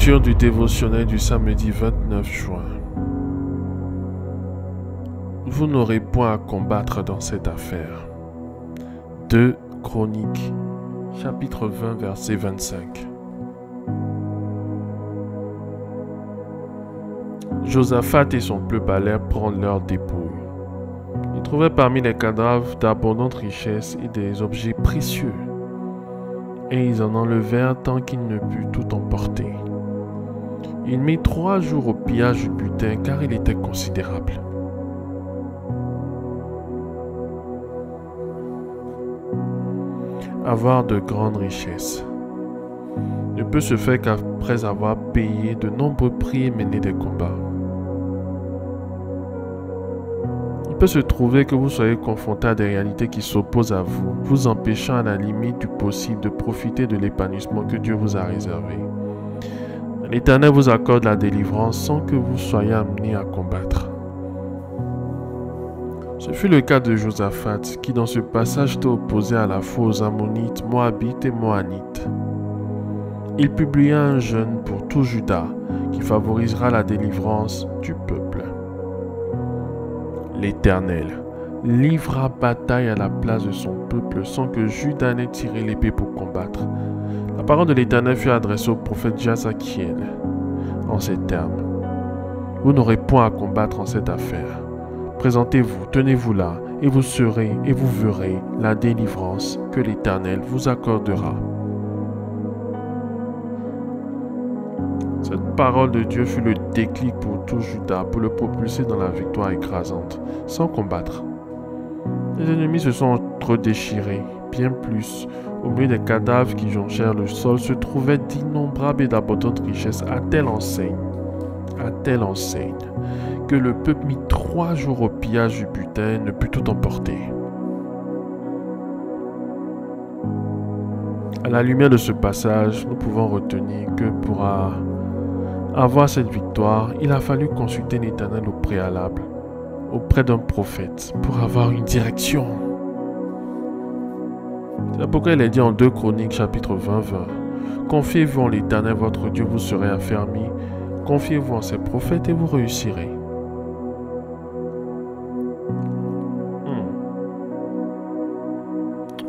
Lecture du dévotionnel du samedi 29 juin. Vous n'aurez point à combattre dans cette affaire. 2 Chroniques, chapitre 20, verset 25. Josaphat et son peuple allèrent prendre leur dépouille. Ils trouvaient parmi les cadavres d'abondantes richesses et des objets précieux. Et ils en enlevèrent tant qu'ils ne purent tout emporter. Il mit 3 jours au pillage du butin car il était considérable. Avoir de grandes richesses ne peut se faire qu'après avoir payé de nombreux prix et mené des combats. Il peut se trouver que vous soyez confronté à des réalités qui s'opposent à vous, vous empêchant à la limite du possible de profiter de l'épanouissement que Dieu vous a réservé. L'Éternel vous accorde la délivrance sans que vous soyez amené à combattre. Ce fut le cas de Josaphat, qui dans ce passage était opposé à la fois aux Ammonites, Moabites et Moanites. Il publia un jeûne pour tout Juda, qui favorisera la délivrance du peuple. L'Éternel livra bataille à la place de son peuple sans que Juda n'ait tiré l'épée pour combattre. La parole de l'Éternel fut adressée au prophète Jasakiel en ces termes. Vous n'aurez point à combattre en cette affaire. Présentez-vous, tenez-vous là, et vous serez et vous verrez la délivrance que l'Éternel vous accordera. Cette parole de Dieu fut le déclic pour tout Juda, pour le propulser dans la victoire écrasante, sans combattre. Les ennemis se sont entre-déchirés, bien plus. Au milieu des cadavres qui jonchèrent le sol se trouvaient d'innombrables et d'abondantes richesses à telle enseigne, que le peuple mit 3 jours au pillage du butin et ne put tout emporter. À la lumière de ce passage, nous pouvons retenir que pour avoir cette victoire, il a fallu consulter l'Éternel au préalable, auprès d'un prophète, pour avoir une direction. C'est pourquoi il est dit en 2 Chroniques, chapitre 20, 20. Confiez-vous en l'Éternel, votre Dieu, vous serez affermis. Confiez-vous en ses prophètes et vous réussirez.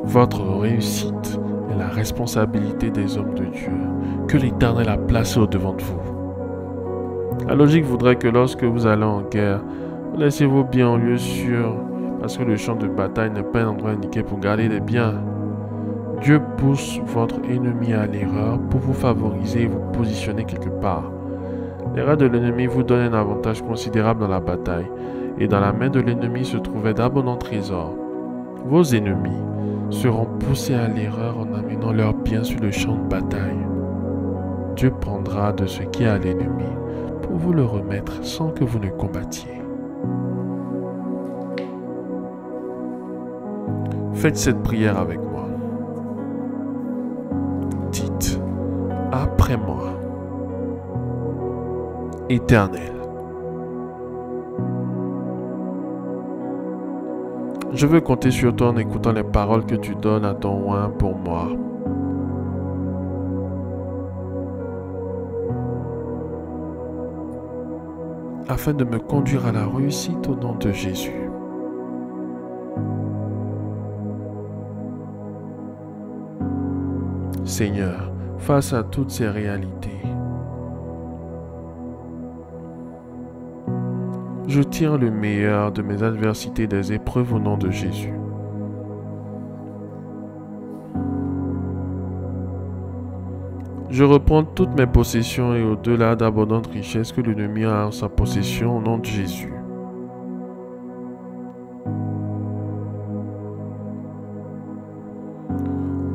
Votre réussite est la responsabilité des hommes de Dieu que l'Éternel a placés au-devant de vous. La logique voudrait que lorsque vous allez en guerre, vous laissez vos biens en lieu sûr, parce que le champ de bataille n'est pas un endroit indiqué pour garder les biens. Dieu pousse votre ennemi à l'erreur pour vous favoriser et vous positionner quelque part. L'erreur de l'ennemi vous donne un avantage considérable dans la bataille, et dans la main de l'ennemi se trouvaient d'abondants trésors. Vos ennemis seront poussés à l'erreur en amenant leurs biens sur le champ de bataille. Dieu prendra de ce qui est à l'ennemi pour vous le remettre sans que vous ne combattiez. Faites cette prière avec moi. Dites, après moi, Éternel, je veux compter sur toi en écoutant les paroles que tu donnes à ton oint pour moi. Afin de me conduire à la réussite au nom de Jésus. Seigneur, face à toutes ces réalités, je tire le meilleur de mes adversités et des épreuves au nom de Jésus. Je reprends toutes mes possessions et au-delà d'abondantes richesses que l'ennemi a en sa possession au nom de Jésus.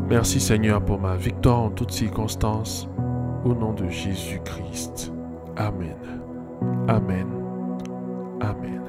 Merci Seigneur pour ma victoire en toutes circonstances, au nom de Jésus-Christ. Amen. Amen. Amen.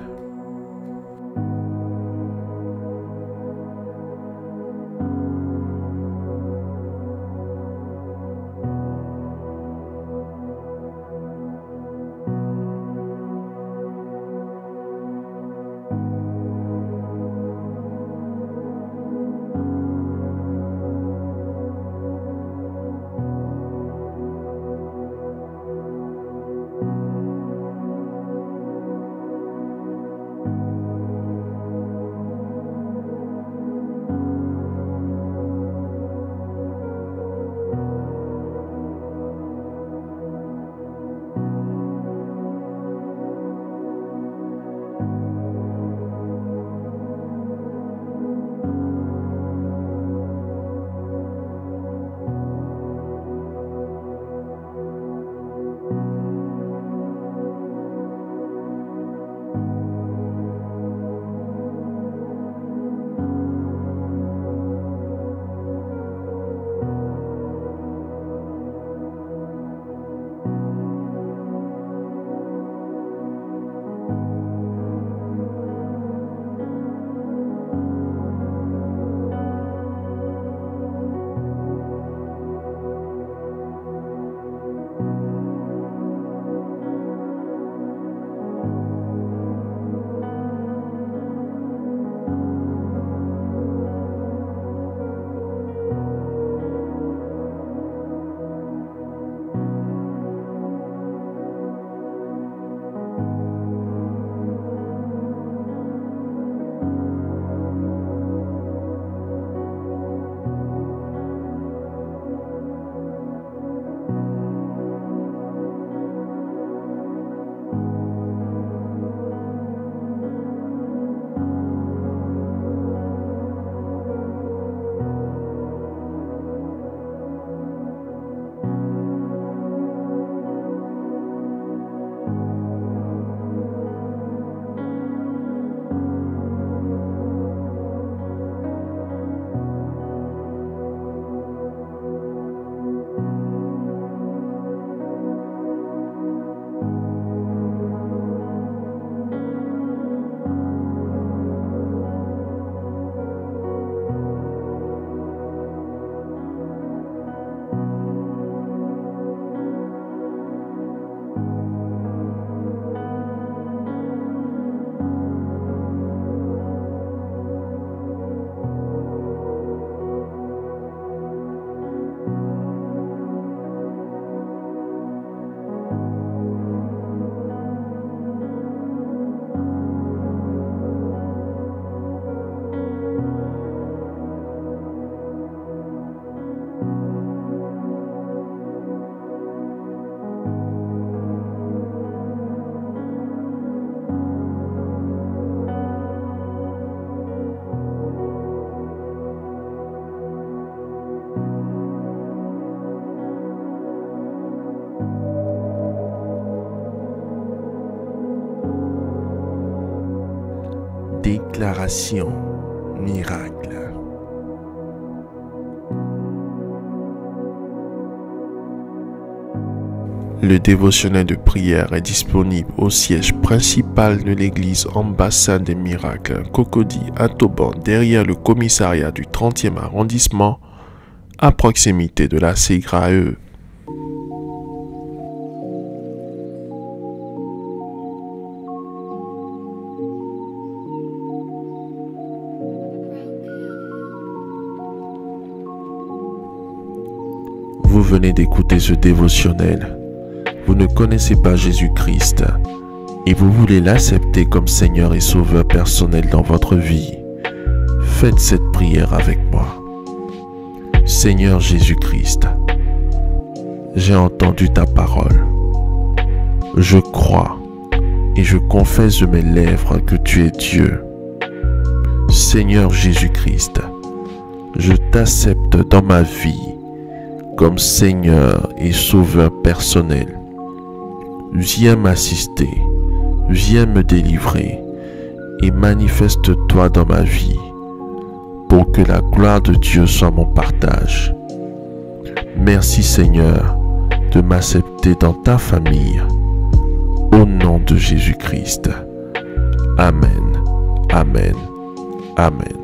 Déclaration miracle. Le dévotionnel de prière est disponible au siège principal de l'église Ambassade des Miracles, Cocody à Toban, derrière le commissariat du 30e arrondissement, à proximité de la SIGRAE. Vous venez d'écouter ce dévotionnel. Vous ne connaissez pas Jésus-Christ et vous voulez l'accepter comme Seigneur et Sauveur personnel dans votre vie. Faites cette prière avec moi. Seigneur Jésus-Christ, j'ai entendu ta parole. Je crois et je confesse de mes lèvres que tu es Dieu. Seigneur Jésus-Christ, je t'accepte dans ma vie comme Seigneur et Sauveur personnel. Viens m'assister, viens me délivrer et manifeste-toi dans ma vie pour que la gloire de Dieu soit mon partage. Merci Seigneur de m'accepter dans ta famille. Au nom de Jésus-Christ. Amen, amen, amen.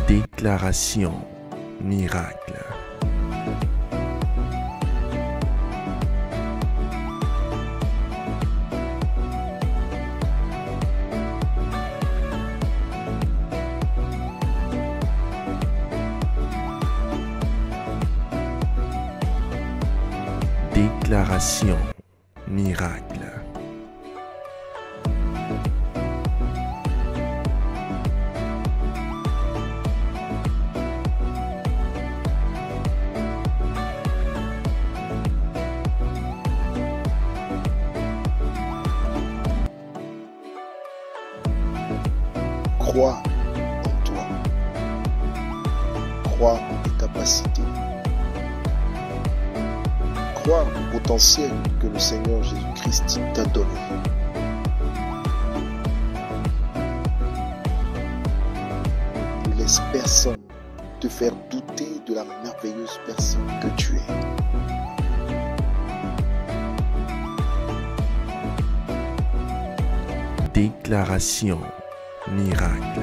Déclaration miracle. Déclaration miracle. Crois en toi. Crois en tes capacités. Crois au potentiel que le Seigneur Jésus-Christ t'a donné. Ne laisse personne te faire douter de la merveilleuse personne que tu es. Déclaration miracle.